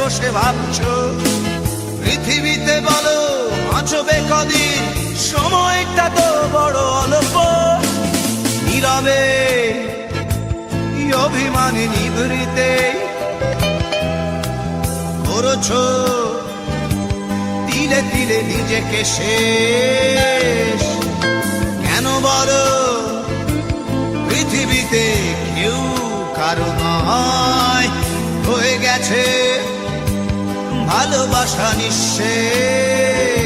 বসে ভাবছো পৃথিবীতে বলো বাঁচবে কদিন, সময়টা তো বড় অল্প। নীরবে অভিমানে নিভৃতে করেছো তিলে তিলে নিজেকে শেষ। কেন বলো পৃথিবীতে কেউ কারো নয়, হয়ে গেছে ভালোবাসা নিঃশেষ।